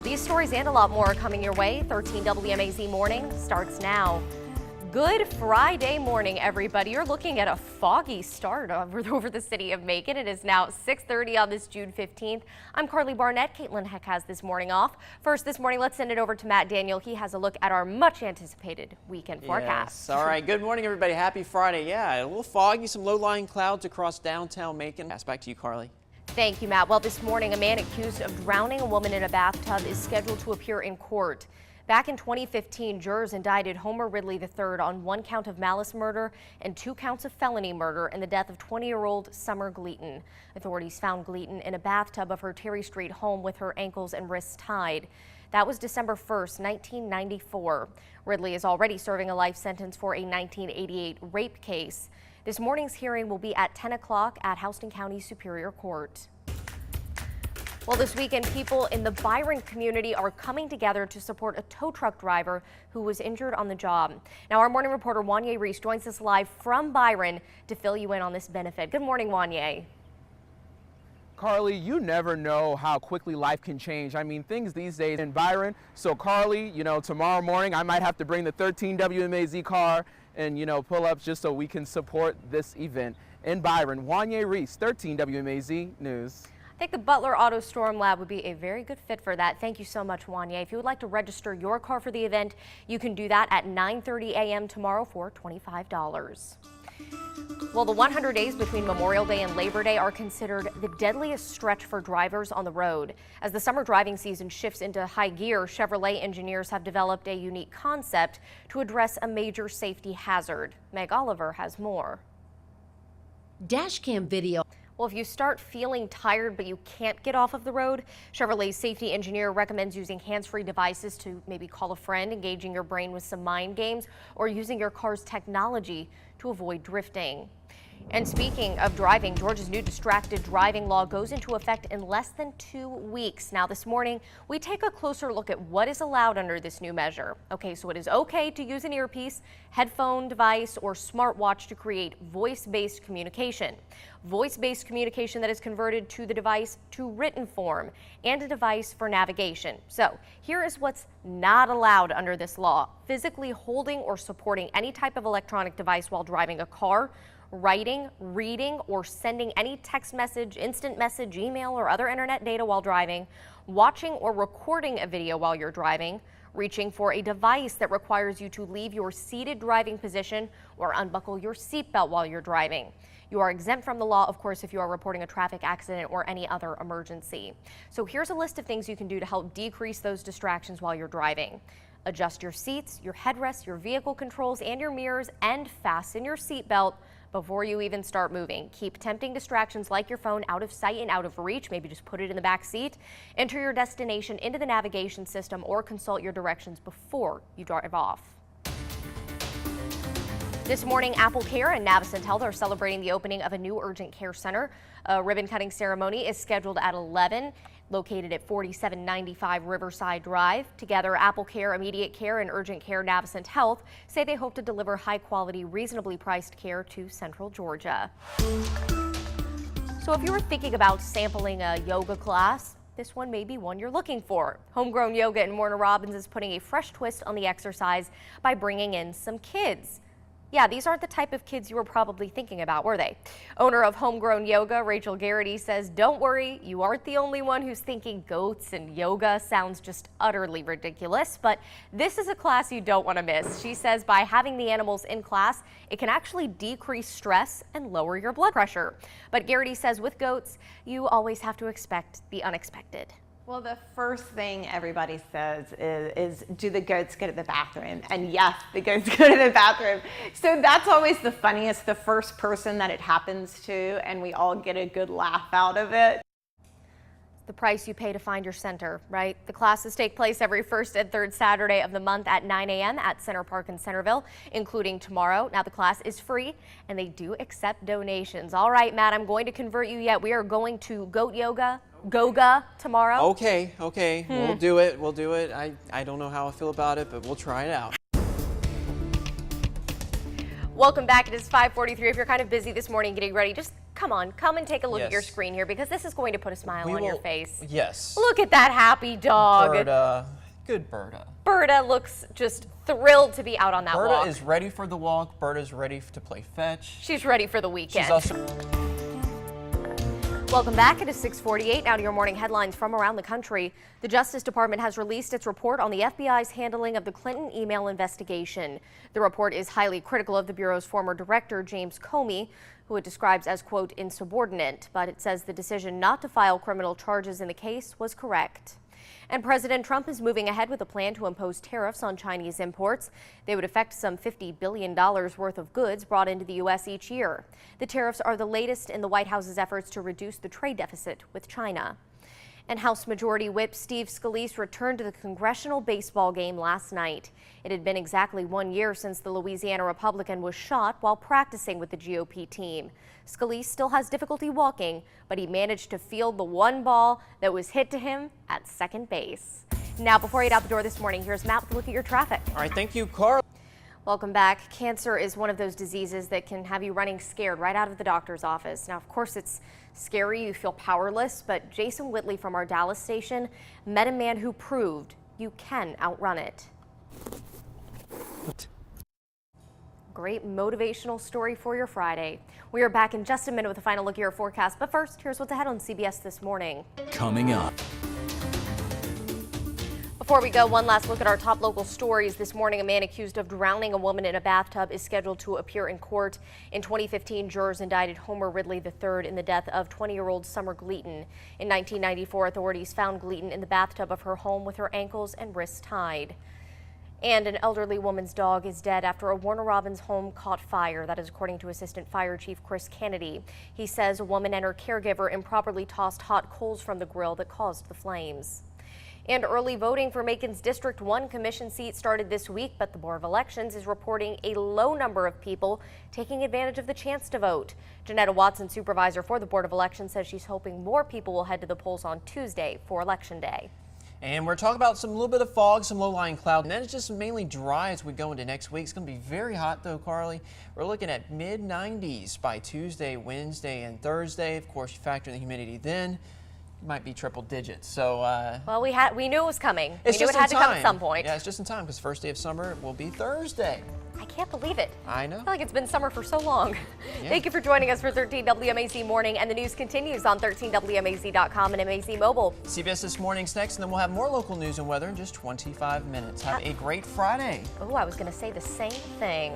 These stories and a lot more are coming your way. 13 WMAZ Morning starts now. Good Friday morning, everybody. You're looking at a foggy start over the city of Macon. It is now 6:30 on this June 15th. I'm Carly Barnett. Caitlin Heck has this morning off. First this morning, let's send it over to Matt Daniel. He has a look at our much anticipated weekend forecast. Yes. All right. Good morning, everybody. Happy Friday. Yeah, a little foggy, some low-lying clouds across downtown Macon. Back to you, Carly. Thank you, Matt. Well, this morning, a man accused of drowning a woman in a bathtub is scheduled to appear in court. Back in 2015, jurors indicted Homer Ridley III on 1 count of malice murder and 2 counts of felony murder in the death of 20-year-old Summer Gleaton. Authorities found Gleaton in a bathtub of her Terry Street home with her ankles and wrists tied. That was December 1st, 1994. Ridley is already serving a life sentence for a 1988 rape case. This morning's hearing will be at 10 o'clock at Houston County Superior Court. Well, this weekend, people in the Byron community are coming together to support a tow truck driver who was injured on the job. Now, our morning reporter Wanye Reese joins us live from Byron to fill you in on this benefit. Good morning, Wanye. Carly, you never know how quickly life can change. I mean, things these days in Byron. So, Carly, tomorrow morning I might have to bring the 13 WMAZ car and, pull up just so we can support this event in Byron. Wanye Reese, 13 WMAZ News. I think the Butler Auto Storm Lab would be a very good fit for that. Thank you so much, Wanye. If you would like to register your car for the event, you can do that at 9:30 a.m. tomorrow for $25. Well, the 100 days between Memorial Day and Labor Day are considered the deadliest stretch for drivers on the road. As the summer driving season shifts into high gear, Chevrolet engineers have developed a unique concept to address a major safety hazard. Meg Oliver has more. Dashcam video. Well, if you start feeling tired but you can't get off of the road, Chevrolet's safety engineer recommends using hands-free devices to maybe call a friend, engaging your brain with some mind games, or using your car's technology to avoid drifting. And speaking of driving, Georgia's new distracted driving law goes into effect in less than 2 weeks. Now, this morning, we take a closer look at what is allowed under this new measure. Okay, so it is okay to use an earpiece, headphone device, or smartwatch to create voice-based communication. Voice-based communication that is converted to the device to written form, and a device for navigation. So here is what's not allowed under this law: physically holding or supporting any type of electronic device while driving a car, writing, reading, or sending any text message, instant message, email, or other internet data while driving, watching or recording a video while you're driving, reaching for a device that requires you to leave your seated driving position or unbuckle your seatbelt while you're driving. You are exempt from the law, of course, if you are reporting a traffic accident or any other emergency. So here's a list of things you can do to help decrease those distractions while you're driving. Adjust your seats, your headrests, your vehicle controls, and your mirrors, and fasten your seatbelt before you even start moving. Keep tempting distractions like your phone out of sight and out of reach. Maybe just put it in the back seat. Enter your destination into the navigation system or consult your directions before you drive off. This morning, Apple Care and Navicent Health are celebrating the opening of a new urgent care center. A ribbon cutting ceremony is scheduled at 11, located at 4795 Riverside Drive. Together, Apple Care, Immediate Care, and Urgent Care Navicent Health say they hope to deliver high-quality, reasonably priced care to Central Georgia. So if you were thinking about sampling a yoga class, this one may be one you're looking for. Homegrown Yoga in Warner Robins is putting a fresh twist on the exercise by bringing in some kids. Yeah, these aren't the type of kids you were probably thinking about, were they? Owner of Homegrown Yoga, Rachel Garrity, says, "Don't worry, you aren't the only one who's thinking goats and yoga sounds just utterly ridiculous, but this is a class you don't want to miss." She says by having the animals in class, it can actually decrease stress and lower your blood pressure. But Garrity says with goats, you always have to expect the unexpected. Well, the first thing everybody says is do the goats go to the bathroom? And yes, the goats go to the bathroom. So that's always the funniest, the first person that it happens to, and we all get a good laugh out of it. The price you pay to find your center, right? The classes take place every first and third Saturday of the month at 9 a.m. at Center Park in Centerville, including tomorrow. Now, the class is free and they do accept donations. All right, Matt, I'm going to convert you yet. We are going to goat yoga, Goga tomorrow. Okay. We'll do it. I don't know how I feel about it, but we'll try it out. Welcome back. It is 5:43. If you're kind of busy this morning getting ready, just come on, come and take a look at your Yes. screen here because this is going to put a smile on your face. Yes. Look at that happy dog. Berta. Good Berta. Berta looks just thrilled to be out on that Berta walk. is ready for the walk. Berta's ready to play fetch. She's ready for the weekend. She's also... Welcome back. It is 6:48. Now to your morning headlines from around the country. The Justice Department has released its report on the FBI's handling of the Clinton email investigation. The report is highly critical of the Bureau's former director, James Comey, who it describes as, quote, insubordinate. But it says the decision not to file criminal charges in the case was correct. And President Trump is moving ahead with a plan to impose tariffs on Chinese imports. They would affect some $50 billion worth of goods brought into the U.S. each year. The tariffs are the latest in the White House's efforts to reduce the trade deficit with China. And House Majority Whip Steve Scalise returned to the congressional baseball game last night. It had been exactly 1 year since the Louisiana Republican was shot while practicing with the GOP team. Scalise still has difficulty walking, but he managed to field the one ball that was hit to him at second base. Now, before you head out the door this morning, here's Matt with a look at your traffic. All right, thank you, Karli. Welcome back. Cancer is one of those diseases that can have you running scared right out of the doctor's office. Now, of course, it's scary. You feel powerless, but Jason Whitley from our Dallas station met a man who proved you can outrun it. Great motivational story for your Friday. We are back in just a minute with a final look at your forecast, but first, here's what's ahead on CBS This Morning. Coming up. Before we go, one last look at our top local stories. This morning, a man accused of drowning a woman in a bathtub is scheduled to appear in court. In 2015, jurors indicted Homer Ridley III in the death of 20-year-old Summer Gleaton. In 1994, authorities found Gleaton in the bathtub of her home with her ankles and wrists tied. And an elderly woman's dog is dead after a Warner Robins home caught fire. That is according to Assistant Fire Chief Chris Kennedy. He says a woman and her caregiver improperly tossed hot coals from the grill that caused the flames. And early voting for Macon's District 1 Commission seat started this week, but the Board of Elections is reporting a low number of people taking advantage of the chance to vote. Janetta Watson, supervisor for the Board of Elections, says she's hoping more people will head to the polls on Tuesday for Election Day. And we're talking about some little bit of fog, some low-lying cloud, and then it's just mainly dry as we go into next week. It's going to be very hot, though, Karli. We're looking at mid-90s by Tuesday, Wednesday, and Thursday. Of course, you factor in the humidity then. Might be triple digits. So well, we knew it was coming. We it's knew just it had in to come time. at some point. Yeah, it's just in time because first day of summer will be Thursday. I can't believe it. I know. I feel like it's been summer for so long. Yeah. Thank you for joining us for 13 WMAZ Morning, and the news continues on 13WMAZ.com and MAZ Mobile. CBS This Morning's next, and then we'll have more local news and weather in just 25 minutes. Have a great Friday. Oh, I was going to say the same thing.